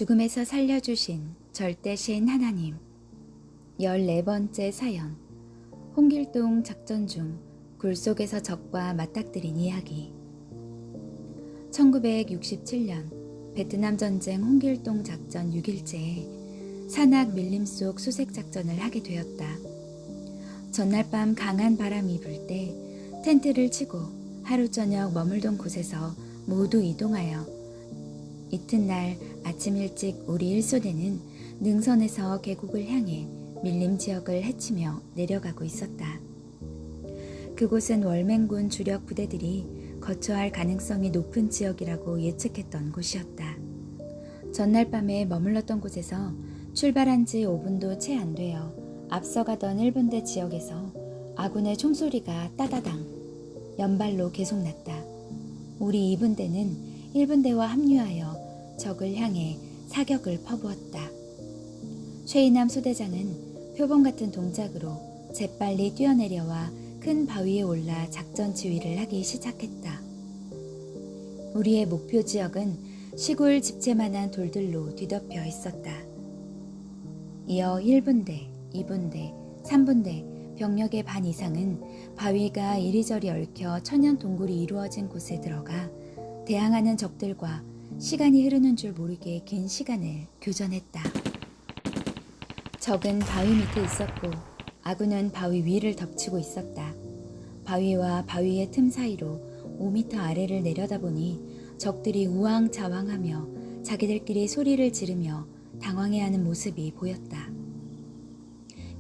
죽음에서 살려주신 절대신 하나님. 14번째 사연. 홍길동 작전 중 굴 속에서 적과 맞닥뜨린 이야기. 1967년 베트남 전쟁 홍길동 작전 6일째에 산악 밀림 속 수색 작전을 하게 되었다. 전날 밤 강한 바람이 불 때 텐트를 치고 하루 저녁 머물던 곳에서 모두 이동하여 이튿날 아침 일찍 우리 일소대는 능선에서 계곡을 향해 밀림 지역을 헤치며 내려가고 있었다. 그곳은 월맹군 주력 부대들이 거처할 가능성이 높은 지역이라고 예측했던 곳이었다. 전날 밤에 머물렀던 곳에서 출발한 지 5분도 채 안 되어 앞서가던 1분대 지역에서 아군의 총소리가 따다당 연발로 계속 났다. 우리 2분대는 1분대와 합류하여 적을 향해 사격을 퍼부었다. 최인남 소대장은 표범 같은 동작으로 재빨리 뛰어내려와 큰 바위에 올라 작전 지휘를 하기 시작했다. 우리의 목표 지역은 시골 집채만한 돌들로 뒤덮여 있었다. 이어 1분대, 2분대, 3분대 병력의 반 이상은 바위가 이리저리 얽혀 천연 동굴이 이루어진 곳에 들어가 대항하는 적들과 시간이 흐르는 줄 모르게 긴 시간을 교전했다. 적은 바위 밑에 있었고 아군은 바위 위를 덮치고 있었다. 바위와 바위의 틈 사이로 5m 아래를 내려다보니 적들이 우왕좌왕하며 자기들끼리 소리를 지르며 당황해하는 모습이 보였다.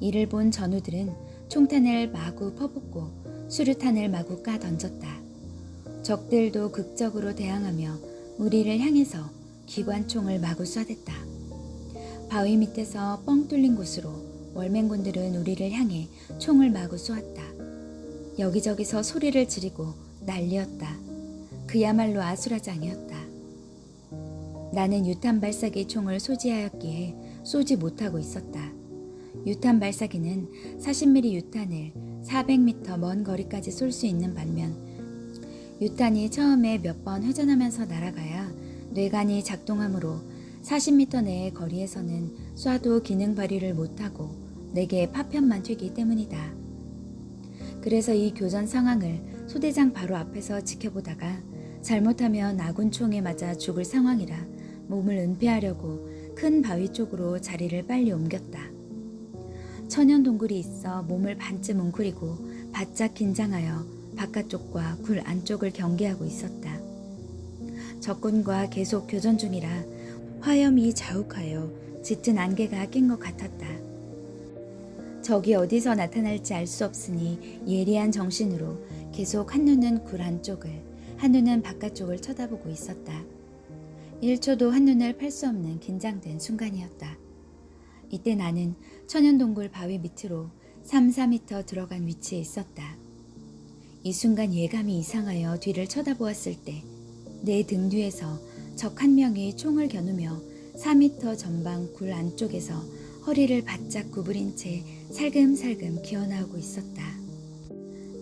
이를 본 전우들은 총탄을 마구 퍼붓고 수류탄을 마구 까 던졌다. 적들도 극적으로 대항하며 우리를 향해서 기관총을 마구 쏴댔다. 바위 밑에서 뻥 뚫린 곳으로 월맹군들은 우리를 향해 총을 마구 쏘았다. 여기저기서 소리를 지르고 난리였다. 그야말로 아수라장이었다. 나는 유탄 발사기 총을 소지하였기에 쏘지 못하고 있었다. 유탄 발사기는 40mm 유탄을 400m 먼 거리까지 쏠 수 있는 반면 유탄이 처음에 몇 번 회전하면서 날아가야 뇌관이 작동하므로 40m 내의 거리에서는 쏴도 기능 발휘를 못하고 내게 파편만 튀기 때문이다. 그래서 이 교전 상황을 소대장 바로 앞에서 지켜보다가 잘못하면 아군 총에 맞아 죽을 상황이라 몸을 은폐하려고 큰 바위 쪽으로 자리를 빨리 옮겼다. 천연 동굴이 있어 몸을 반쯤 웅크리고 바짝 긴장하여 바깥쪽과 굴 안쪽을 경계하고 있었다. 적군과 계속 교전 중이라 화염이 자욱하여 짙은 안개가 낀 것 같았다. 적이 어디서 나타날지 알 수 없으니 예리한 정신으로 계속 한눈은 굴 안쪽을 한눈은 바깥쪽을 쳐다보고 있었다. 1초도 한눈을 팔 수 없는 긴장된 순간이었다. 이때 나는 천연동굴 바위 밑으로 3-4m 들어간 위치에 있었다. 이 순간 예감이 이상하여 뒤를 쳐다보았을 때 내 등 뒤에서 적 한 명이 총을 겨누며 4m 전방 굴 안쪽에서 허리를 바짝 구부린 채 살금살금 기어나오고 있었다.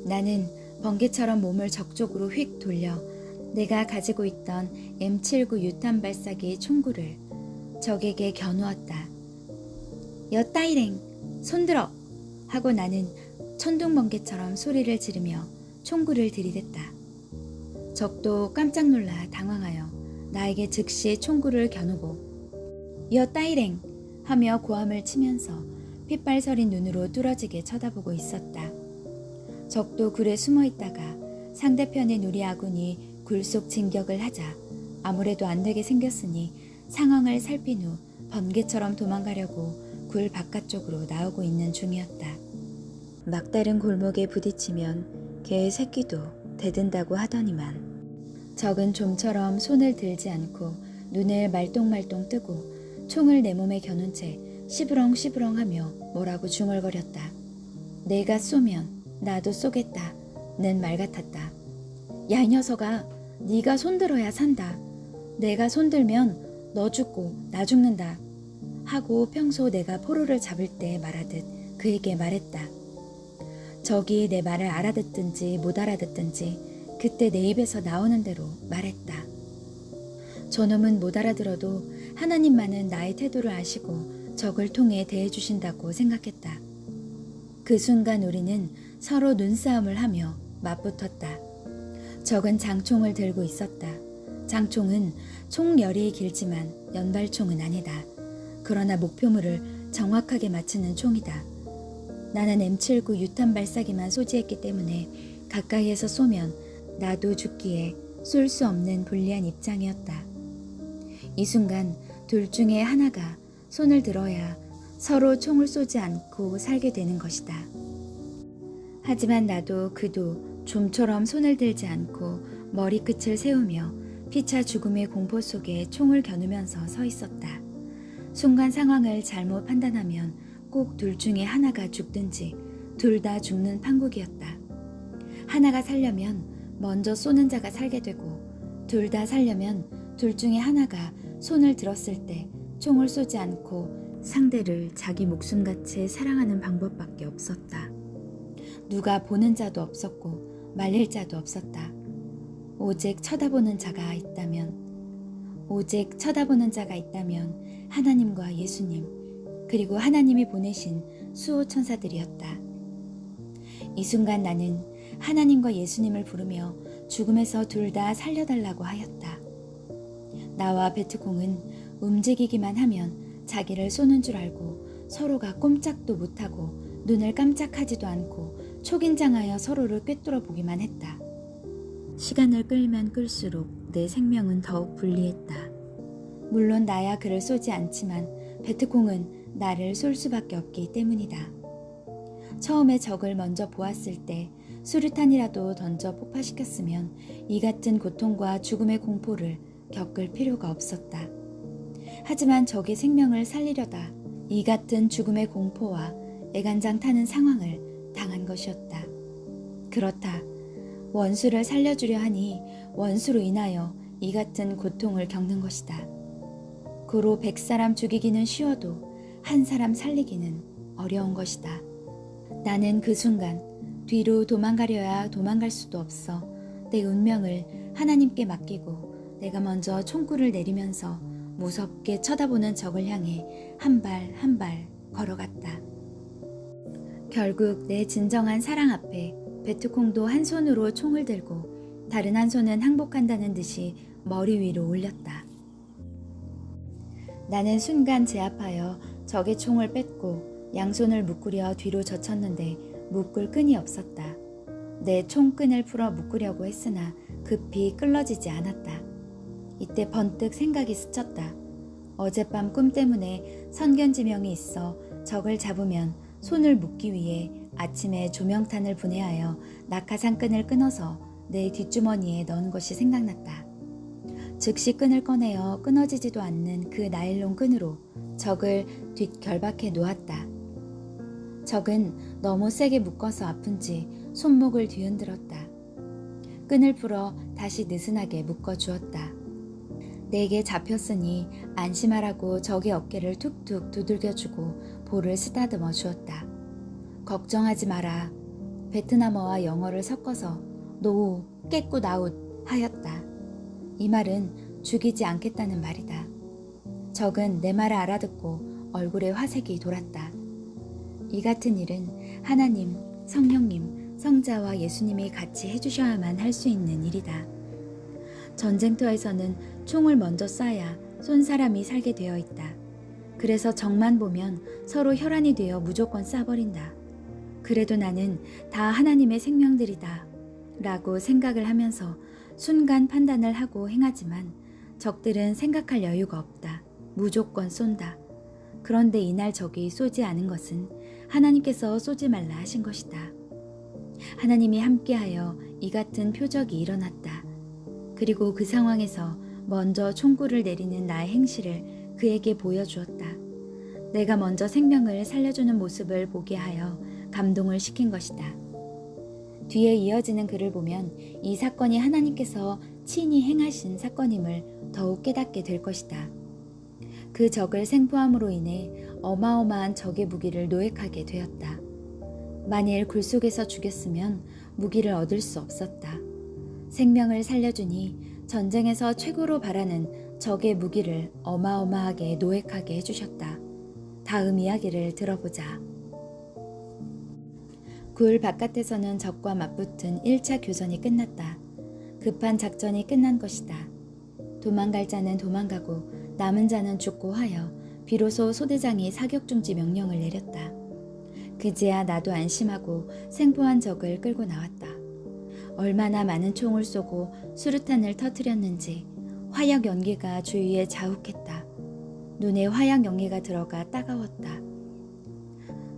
나는 번개처럼 몸을 적 쪽으로 휙 돌려 내가 가지고 있던 M79 유탄 발사기 총구를 적에게 겨누었다. 여따이랭! 손들어! 하고 나는 천둥번개처럼 소리를 지르며 총구를 들이댔다. 적도 깜짝 놀라 당황하여 나에게 즉시 총구를 겨누고 여따이랭! 하며 고함을 치면서 핏발 서린 눈으로 뚫어지게 쳐다보고 있었다. 적도 굴에 숨어 있다가 상대편의 우리 아군이 굴 속 진격을 하자 아무래도 안 되게 생겼으니 상황을 살핀 후 번개처럼 도망가려고 굴 바깥쪽으로 나오고 있는 중이었다. 막다른 골목에 부딪히면 개의 새끼도 대든다고 하더니만 적은 좀처럼 손을 들지 않고 눈을 말똥말똥 뜨고 총을 내 몸에 겨눈 채 시부렁시부렁 하며 뭐라고 중얼거렸다. 내가 쏘면 나도 쏘겠다 는 말 같았다. 야, 이 녀석아, 네가 손들어야 산다. 내가 손들면 너 죽고 나 죽는다 하고 평소 내가 포로를 잡을 때 말하듯 그에게 말했다. 적이 내 말을 알아듣든지 못 알아듣든지 그때 내 입에서 나오는 대로 말했다. 저놈은 못 알아들어도 하나님만은 나의 태도를 아시고 적을 통해 대해주신다고 생각했다. 그 순간 우리는 서로 눈싸움을 하며 맞붙었다. 적은 장총을 들고 있었다. 장총은 총열이 길지만 연발총은 아니다. 그러나 목표물을 정확하게 맞추는 총이다. 나는 M79 유탄 발사기만 소지했기 때문에 가까이에서 쏘면 나도 죽기에 쏠 수 없는 불리한 입장이었다. 이 순간 둘 중에 하나가 손을 들어야 서로 총을 쏘지 않고 살게 되는 것이다. 하지만 나도 그도 좀처럼 손을 들지 않고 머리끝을 세우며 피차 죽음의 공포 속에 총을 겨누면서 서 있었다. 순간 상황을 잘못 판단하면 꼭 둘 중에 하나가 죽든지 둘 다 죽는 판국이었다. 하나가 살려면 먼저 쏘는 자가 살게 되고 둘 다 살려면 둘 중에 하나가 손을 들었을 때 총을 쏘지 않고 상대를 자기 목숨같이 사랑하는 방법밖에 없었다. 누가 보는 자도 없었고 말릴 자도 없었다. 오직 쳐다보는 자가 있다면 하나님과 예수님, 그리고 하나님이 보내신 수호 천사들이었다. 이 순간 나는 하나님과 예수님을 부르며 죽음에서 둘 다 살려달라고 하였다. 나와 베트콩은 움직이기만 하면 자기를 쏘는 줄 알고 서로가 꼼짝도 못하고 눈을 깜짝하지도 않고 초긴장하여 서로를 꿰뚫어 보기만 했다. 시간을 끌면 끌수록 내 생명은 더욱 불리했다. 물론 나야 그를 쏘지 않지만 베트콩은 나를 쏠 수밖에 없기 때문이다. 처음에 적을 먼저 보았을 때 수류탄이라도 던져 폭파시켰으면 이 같은 고통과 죽음의 공포를 겪을 필요가 없었다. 하지만 적의 생명을 살리려다 이 같은 죽음의 공포와 애간장 타는 상황을 당한 것이었다. 그렇다. 원수를 살려주려 하니 원수로 인하여 이 같은 고통을 겪는 것이다. 고로 100사람 죽이기는 쉬워도 한 사람 살리기는 어려운 것이다. 나는 그 순간 뒤로 도망가려야 도망갈 수도 없어 내 운명을 하나님께 맡기고 내가 먼저 총구를 내리면서 무섭게 쳐다보는 적을 향해 한 발 한 발 걸어갔다. 결국 내 진정한 사랑 앞에 베트콩도 한 손으로 총을 들고 다른 한 손은 항복한다는 듯이 머리 위로 올렸다. 나는 순간 제압하여 적의 총을 뺏고 양손을 묶으려 뒤로 젖혔는데 묶을 끈이 없었다. 내 총끈을 풀어 묶으려고 했으나 급히 끌러지지 않았다. 이때 번뜩 생각이 스쳤다. 어젯밤 꿈 때문에 선견지명이 있어 적을 잡으면 손을 묶기 위해 아침에 조명탄을 분해하여 낙하산 끈을 끊어서 내 뒷주머니에 넣은 것이 생각났다. 즉시 끈을 꺼내어 끊어지지도 않는 그 나일론 끈으로 적을 뒷결박해 놓았다. 적은 너무 세게 묶어서 아픈지 손목을 뒤흔들었다. 끈을 풀어 다시 느슨하게 묶어주었다. 내게 잡혔으니 안심하라고 적의 어깨를 툭툭 두들겨주고 볼을 쓰다듬어 주었다. 걱정하지 마라. 베트남어와 영어를 섞어서 노우, 깨꾸 나웃 하였다. 이 말은 죽이지 않겠다는 말이다. 적은 내 말을 알아듣고 얼굴에 화색이 돌았다. 이 같은 일은 하나님, 성령님, 성자와 예수님이 같이 해주셔야만 할 수 있는 일이다. 전쟁터에서는 총을 먼저 쏴야 쏜 사람이 살게 되어 있다. 그래서 적만 보면 서로 혈안이 되어 무조건 쏴버린다. 그래도 나는 다 하나님의 생명들이다 라고 생각을 하면서 순간 판단을 하고 행하지만 적들은 생각할 여유가 없다. 무조건 쏜다. 그런데 이날 적이 쏘지 않은 것은 하나님께서 쏘지 말라 하신 것이다. 하나님이 함께하여 이 같은 표적이 일어났다. 그리고 그 상황에서 먼저 총구를 내리는 나의 행실을 그에게 보여주었다. 내가 먼저 생명을 살려주는 모습을 보게 하여 감동을 시킨 것이다. 뒤에 이어지는 글을 보면 이 사건이 하나님께서 친히 행하신 사건임을 더욱 깨닫게 될 것이다. 그 적을 생포함으로 인해 어마어마한 적의 무기를 노획하게 되었다. 만일 굴 속에서 죽였으면 무기를 얻을 수 없었다. 생명을 살려주니 전쟁에서 최고로 바라는 적의 무기를 어마어마하게 노획하게 해주셨다. 다음 이야기를 들어보자. 굴 바깥에서는 적과 맞붙은 1차 교전이 끝났다. 급한 작전이 끝난 것이다. 도망갈 자는 도망가고 남은 자는 죽고 하여 비로소 소대장이 사격 중지 명령을 내렸다. 그제야 나도 안심하고 생포한 적을 끌고 나왔다. 얼마나 많은 총을 쏘고 수류탄을 터뜨렸는지 화약 연기가 주위에 자욱했다. 눈에 화약 연기가 들어가 따가웠다.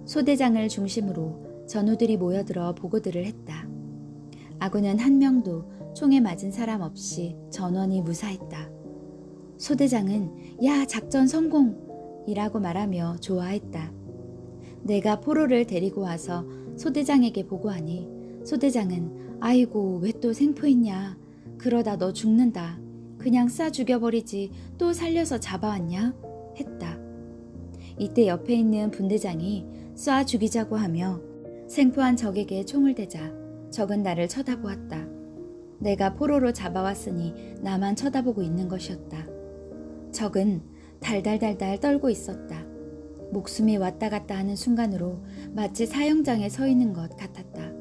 소대장을 중심으로 전우들이 모여들어 보고들을 했다. 아군은 한 명도 총에 맞은 사람 없이 전원이 무사했다. 소대장은 야 작전 성공이라고 말하며 좋아했다. 내가 포로를 데리고 와서 소대장에게 보고하니 소대장은 아이고 왜 또 생포했냐. 그러다 너 죽는다. 그냥 쏴 죽여버리지 또 살려서 잡아왔냐? 했다. 이때 옆에 있는 분대장이 쏴 죽이자고 하며 생포한 적에게 총을 대자 적은 나를 쳐다보았다. 내가 포로로 잡아왔으니 나만 쳐다보고 있는 것이었다. 적은 달달달달 떨고 있었다. 목숨이 왔다 갔다 하는 순간으로 마치 사형장에 서 있는 것 같았다.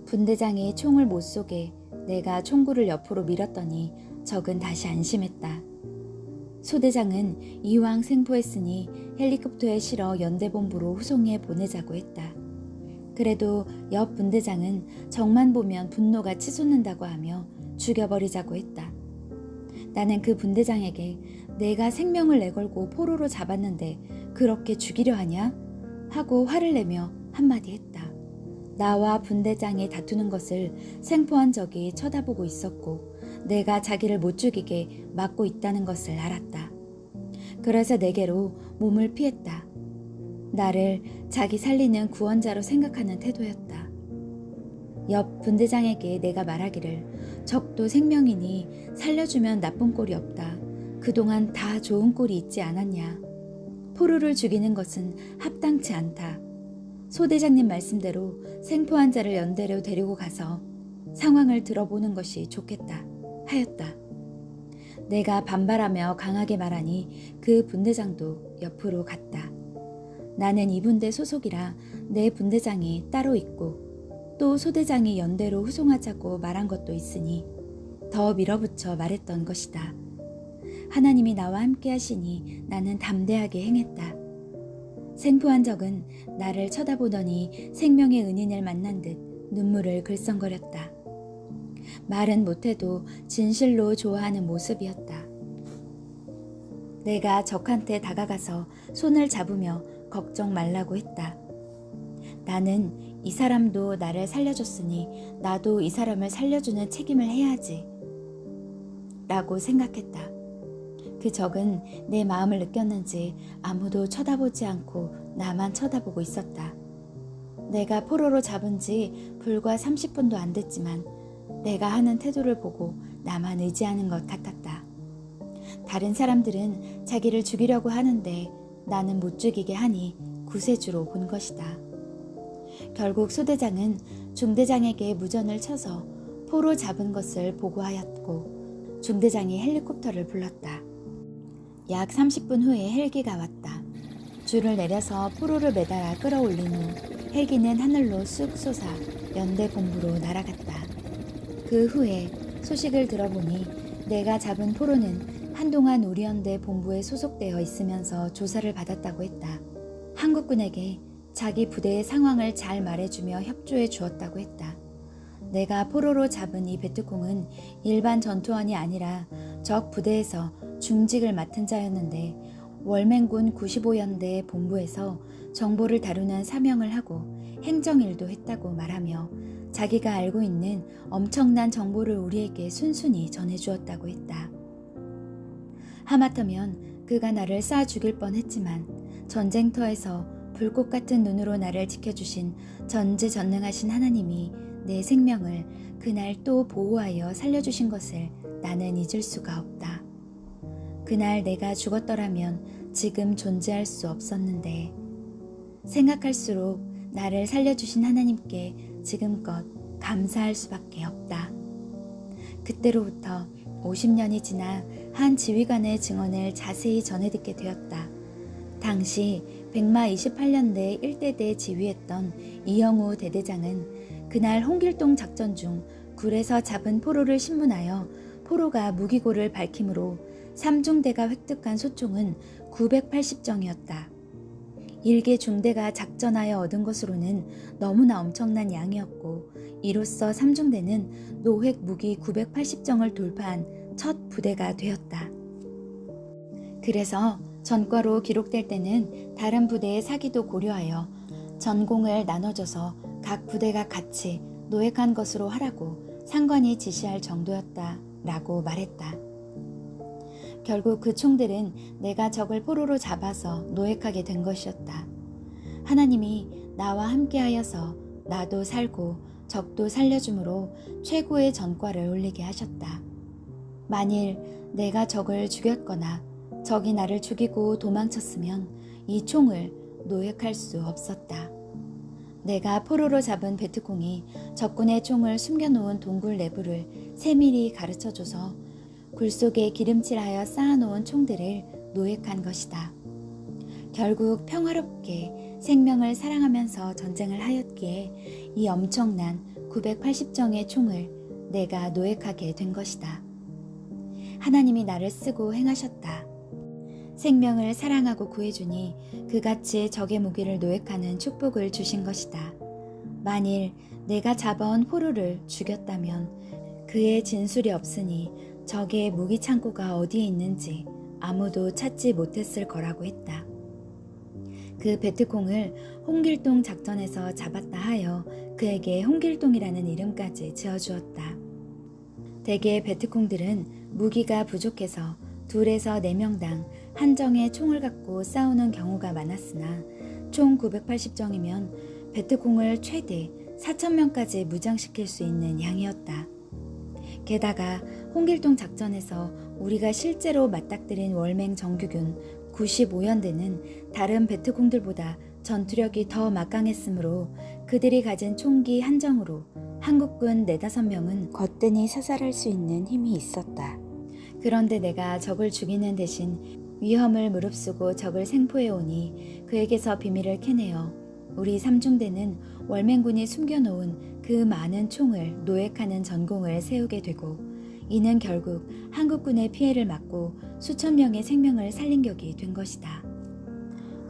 분대장이 총을 못 쏘게 내가 총구를 옆으로 밀었더니 적은 다시 안심했다. 소대장은 이왕 생포했으니 헬리콥터에 실어 연대본부로 후송해 보내자고 했다. 그래도 옆 분대장은 적만 보면 분노가 치솟는다고 하며 죽여버리자고 했다. 나는 그 분대장에게 내가 생명을 내걸고 포로로 잡았는데 그렇게 죽이려 하냐? 하고 화를 내며 한마디 했다. 나와 분대장이 다투는 것을 생포한 적이 쳐다보고 있었고 내가 자기를 못 죽이게 막고 있다는 것을 알았다. 그래서 내게로 몸을 피했다. 나를 자기 살리는 구원자로 생각하는 태도였다. 옆 분대장에게 내가 말하기를 적도 생명이니 살려주면 나쁜 꼴이 없다. 그동안 다 좋은 꼴이 있지 않았냐. 포로를 죽이는 것은 합당치 않다. 소대장님 말씀대로 생포한 자를 연대로 데리고 가서 상황을 들어보는 것이 좋겠다 하였다. 내가 반발하며 강하게 말하니 그 분대장도 옆으로 갔다. 나는 이 분대 소속이라 내 분대장이 따로 있고 또 소대장이 연대로 후송하자고 말한 것도 있으니 더 밀어붙여 말했던 것이다. 하나님이 나와 함께 하시니 나는 담대하게 행했다. 생포한 적은 나를 쳐다보더니 생명의 은인을 만난 듯 눈물을 글썽거렸다. 말은 못해도 진실로 좋아하는 모습이었다. 내가 적한테 다가가서 손을 잡으며 걱정 말라고 했다. 나는 이 사람도 나를 살려줬으니 나도 이 사람을 살려주는 책임을 해야지 라고 생각했다. 그 적은 내 마음을 느꼈는지 아무도 쳐다보지 않고 나만 쳐다보고 있었다. 내가 포로로 잡은 지 불과 30분도 안 됐지만 내가 하는 태도를 보고 나만 의지하는 것 같았다. 다른 사람들은 자기를 죽이려고 하는데 나는 못 죽이게 하니 구세주로 본 것이다. 결국 소대장은 중대장에게 무전을 쳐서 포로 잡은 것을 보고하였고 중대장이 헬리콥터를 불렀다. 약 30분 후에 헬기가 왔다. 줄을 내려서 포로를 매달아 끌어올린 후 헬기는 하늘로 쑥 솟아 연대 본부로 날아갔다. 그 후에 소식을 들어보니 내가 잡은 포로는 한동안 우리 연대 본부에 소속되어 있으면서 조사를 받았다고 했다. 한국군에게 자기 부대의 상황을 잘 말해주며 협조해 주었다고 했다. 내가 포로로 잡은 이 베트콩은 일반 전투원이 아니라 적 부대에서 중직을 맡은 자였는데 월맹군 95연대 본부에서 정보를 다루는 사명을 하고 행정일도 했다고 말하며 자기가 알고 있는 엄청난 정보를 우리에게 순순히 전해주었다고 했다. 하마터면 그가 나를 쏴 죽일 뻔했지만 전쟁터에서 불꽃 같은 눈으로 나를 지켜주신 전지전능하신 하나님이 내 생명을 그날 또 보호하여 살려주신 것을 나는 잊을 수가 없다. 그날 내가 죽었더라면 지금 존재할 수 없었는데 생각할수록 나를 살려주신 하나님께 지금껏 감사할 수밖에 없다. 그때로부터 50년이 지나 한 지휘관의 증언을 자세히 전해 듣게 되었다. 당시 백마 28년대 1대대 지휘했던 이영우 대대장은 그날 홍길동 작전 중 굴에서 잡은 포로를 신문하여 포로가 무기고를 밝히므로 삼중대가 획득한 소총은 980정이었다. 일개 중대가 작전하여 얻은 것으로는 너무나 엄청난 양이었고 이로써 삼중대는 노획 무기 980정을 돌파한 첫 부대가 되었다. 그래서 전과로 기록될 때는 다른 부대의 사기도 고려하여 전공을 나눠줘서 각 부대가 같이 노획한 것으로 하라고 상관이 지시할 정도였다 라고 말했다. 결국 그 총들은 내가 적을 포로로 잡아서 노획하게 된 것이었다. 하나님이 나와 함께하여서 나도 살고 적도 살려주므로 최고의 전과를 올리게 하셨다. 만일 내가 적을 죽였거나 적이 나를 죽이고 도망쳤으면 이 총을 노획할 수 없었다. 내가 포로로 잡은 베트콩이 적군의 총을 숨겨놓은 동굴 내부를 세밀히 가르쳐줘서 굴 속에 기름칠하여 쌓아놓은 총들을 노획한 것이다. 결국 평화롭게 생명을 사랑하면서 전쟁을 하였기에 이 엄청난 980정의 총을 내가 노획하게 된 것이다. 하나님이 나를 쓰고 행하셨다. 생명을 사랑하고 구해주니 그같이 적의 무기를 노획하는 축복을 주신 것이다. 만일 내가 잡아온 포로를 죽였다면 그의 진술이 없으니 적의 무기 창고가 어디에 있는지 아무도 찾지 못했을 거라고 했다. 그 베트콩을 홍길동 작전에서 잡았다 하여 그에게 홍길동이라는 이름까지 지어주었다. 대개 베트콩들은 무기가 부족해서 2에서 4명당 한 정의 총을 갖고 싸우는 경우가 많았으나 총 980정이면 베트콩을 최대 4,000명까지 무장시킬 수 있는 양이었다. 게다가 홍길동 작전에서 우리가 실제로 맞닥뜨린 월맹 정규군 95연대는 다른 베트콩들보다 전투력이 더 막강했으므로 그들이 가진 총기 한정으로 한국군 4-5명은 거뜬히 사살할 수 있는 힘이 있었다. 그런데 내가 적을 죽이는 대신 위험을 무릅쓰고 적을 생포해 오니 그에게서 비밀을 캐내어 우리 삼중대는 월맹군이 숨겨놓은 그 많은 총을 노획하는 전공을 세우게 되고 이는 결국 한국군의 피해를 막고 수천 명의 생명을 살린 격이 된 것이다.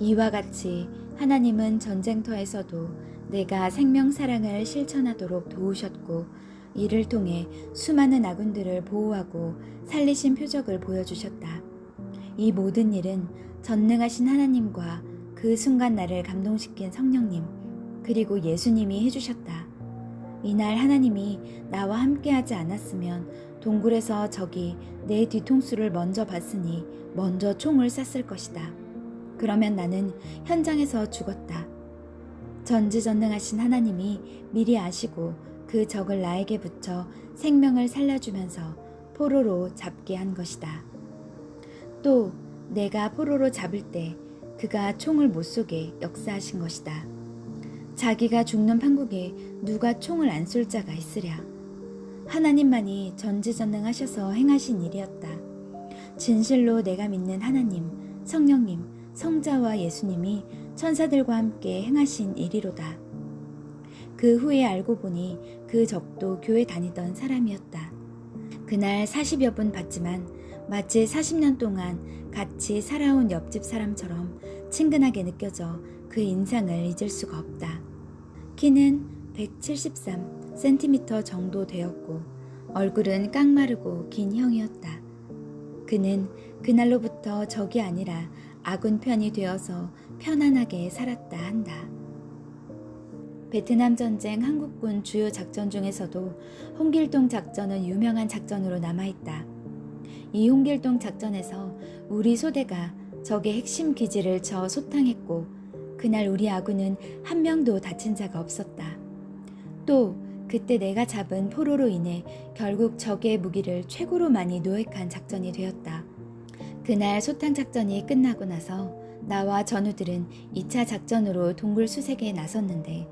이와 같이 하나님은 전쟁터에서도 내가 생명 사랑을 실천하도록 도우셨고 이를 통해 수많은 아군들을 보호하고 살리신 표적을 보여주셨다. 이 모든 일은 전능하신 하나님과 그 순간 나를 감동시킨 성령님 그리고 예수님이 해주셨다. 이날 하나님이 나와 함께하지 않았으면 동굴에서 적이 내 뒤통수를 먼저 봤으니 먼저 총을 쐈을 것이다. 그러면 나는 현장에서 죽었다. 전지전능하신 하나님이 미리 아시고 그 적을 나에게 붙여 생명을 살려주면서 포로로 잡게 한 것이다. 또 내가 포로로 잡을 때 그가 총을 못 쏘게 역사하신 것이다. 자기가 죽는 판국에 누가 총을 안 쏠 자가 있으랴. 하나님만이 전지전능하셔서 행하신 일이었다. 진실로 내가 믿는 하나님, 성령님, 성자와 예수님이 천사들과 함께 행하신 일이로다. 그 후에 알고 보니 그 적도 교회 다니던 사람이었다. 그날 40여 분 봤지만 마치 40년 동안 같이 살아온 옆집 사람처럼 친근하게 느껴져 그 인상을 잊을 수가 없다. 키는 173cm 정도 되었고 얼굴은 깡마르고 긴 형이었다. 그는 그날로부터 적이 아니라 아군 편이 되어서 편안하게 살았다 한다. 베트남 전쟁 한국군 주요 작전 중에서도 홍길동 작전은 유명한 작전으로 남아있다. 이 홍길동 작전에서 우리 소대가 적의 핵심 기지를 쳐 소탕했고 그날 우리 아군은 한 명도 다친 자가 없었다. 또 그때 내가 잡은 포로로 인해 결국 적의 무기를 최고로 많이 노획한 작전이 되었다. 그날 소탕 작전이 끝나고 나서 나와 전우들은 2차 작전으로 동굴 수색에 나섰는데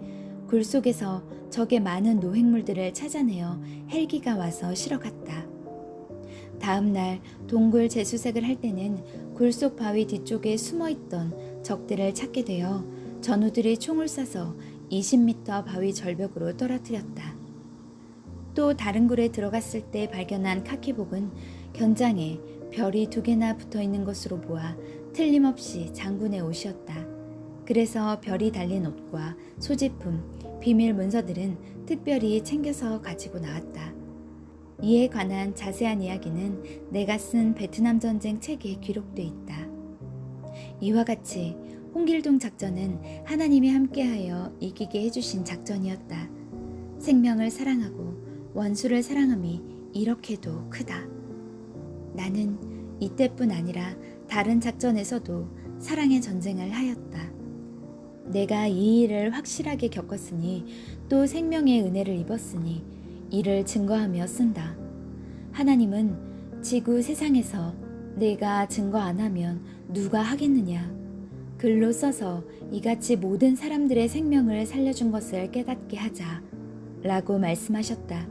굴 속에서 적의 많은 노획물들을 찾아내어 헬기가 와서 실어갔다. 다음 날 동굴 재수색을 할 때는 굴속 바위 뒤쪽에 숨어있던 적들을 찾게 되어 전우들이 총을 쏴서 20m 바위 절벽으로 떨어뜨렸다. 또 다른 굴에 들어갔을 때 발견한 카키복은 견장에 별이 2개나 붙어있는 것으로 보아 틀림없이 장군의 옷이었다. 그래서 별이 달린 옷과 소지품, 비밀 문서들은 특별히 챙겨서 가지고 나왔다. 이에 관한 자세한 이야기는 내가 쓴 베트남 전쟁 책에 기록돼 있다. 이와 같이 홍길동 작전은 하나님이 함께하여 이기게 해주신 작전이었다. 생명을 사랑하고 원수를 사랑함이 이렇게도 크다. 나는 이때뿐 아니라 다른 작전에서도 사랑의 전쟁을 하였다. 내가 이 일을 확실하게 겪었으니 또 생명의 은혜를 입었으니 이를 증거하며 쓴다. 하나님은 지구 세상에서 내가 증거 안 하면 누가 하겠느냐. 글로 써서 이같이 모든 사람들의 생명을 살려준 것을 깨닫게 하자 라고 말씀하셨다.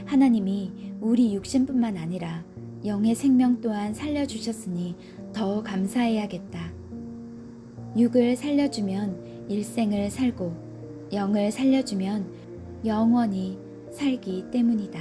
하나님이 우리 육신뿐만 아니라 영의 생명 또한 살려주셨으니 더 감사해야겠다. 육을 살려주면 일생을 살고 영을 살려주면 영원히 살기 때문이다.